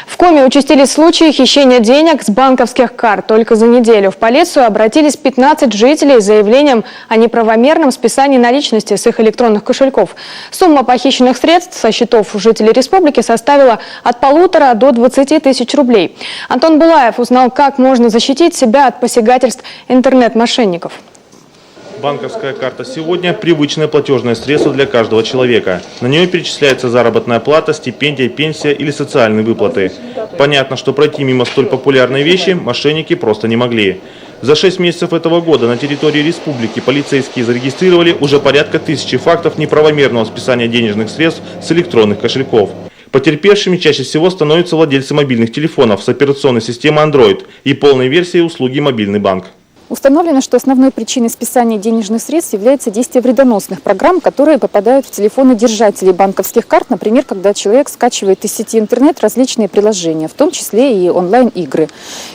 В Коми участились случаи хищения денег с банковских карт. Только за неделю в полицию обратились 15 жителей с заявлением о неправомерном списании наличности с их электронных кошельков. Сумма похищенных средств со счетов жителей республики составила от 1,5 до 20 тысяч рублей. Антон Булаев узнал, как можно защитить себя от посягательств интернет-мошенников. Банковская карта сегодня – привычное платежное средство для каждого человека. На нее перечисляется заработная плата, стипендия, пенсия или социальные выплаты. Понятно, что пройти мимо столь популярной вещи мошенники просто не могли. За 6 месяцев этого года на территории республики полицейские зарегистрировали уже порядка 1000 фактов неправомерного списания денежных средств с электронных кошельков. Потерпевшими чаще всего становятся владельцы мобильных телефонов с операционной системой Android и полной версией услуги «Мобильный банк». Установлено, что основной причиной списания денежных средств является действие вредоносных программ, которые попадают в телефоны держателей банковских карт, например, когда человек скачивает из сети интернет различные приложения, в том числе и онлайн-игры,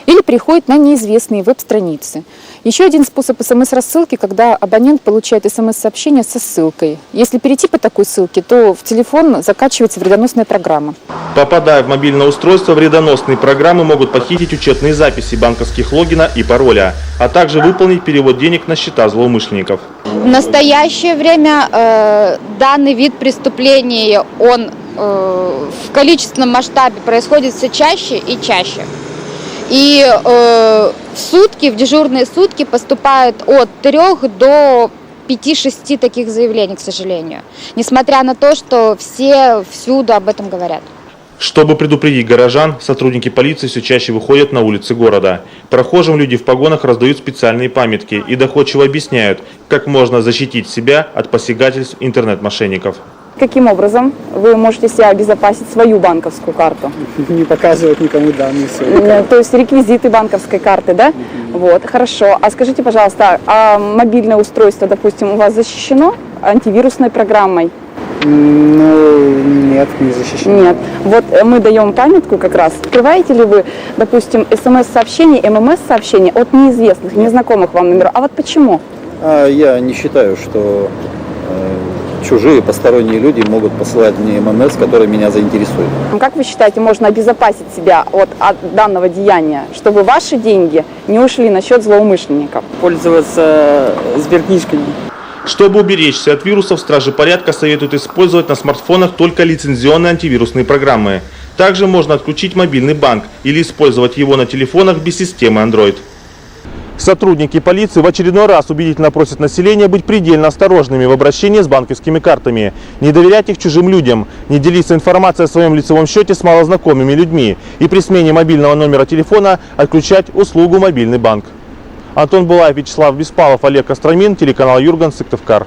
или переходит на неизвестные веб-страницы. Еще один способ СМС-рассылки, когда абонент получает СМС-сообщение со ссылкой. Если перейти по такой ссылке, то в телефон закачивается вредоносная программа. Попадая в мобильное устройство, вредоносные программы могут похитить учетные записи банковских логина и пароля, а также выполнить перевод денег на счета злоумышленников. В настоящее время данный вид преступлений, он в количественном масштабе происходит все чаще и чаще. И в сутки, в дежурные сутки поступает от 3 до 5-6 таких заявлений, к сожалению. Несмотря на то, что все всюду об этом говорят. Чтобы предупредить горожан, сотрудники полиции все чаще выходят на улицы города. Прохожим люди в погонах раздают специальные памятки и доходчиво объясняют, как можно защитить себя от посягательств интернет-мошенников. Каким образом вы можете себе обезопасить свою банковскую карту? Не показывать никому данные свои. То есть реквизиты банковской карты, да? Вот, хорошо. А скажите, пожалуйста, а мобильное устройство, допустим, у вас защищено антивирусной программой? Ну, нет, не защищено. Нет. Вот мы даем памятку как раз. Открываете ли вы, допустим, СМС-сообщения, ММС-сообщения от неизвестных, незнакомых вам номеров? А вот почему? Я не считаю, что чужие, посторонние люди могут посылать мне ММС, которые меня заинтересуют. Как вы считаете, можно обезопасить себя от данного деяния, чтобы ваши деньги не ушли на счет злоумышленников? Пользоваться сберкнижками. Чтобы уберечься от вирусов, стражи порядка советуют использовать на смартфонах только лицензионные антивирусные программы. Также можно отключить мобильный банк или использовать его на телефонах без системы Android. Сотрудники полиции в очередной раз убедительно просят население быть предельно осторожными в обращении с банковскими картами, не доверять их чужим людям, не делиться информацией о своем лицевом счете с малознакомыми людьми и при смене мобильного номера телефона отключать услугу «Мобильный банк». Антон Булаев, Вячеслав Беспалов, Олег Костромин, телеканал Юрган, Сыктывкар.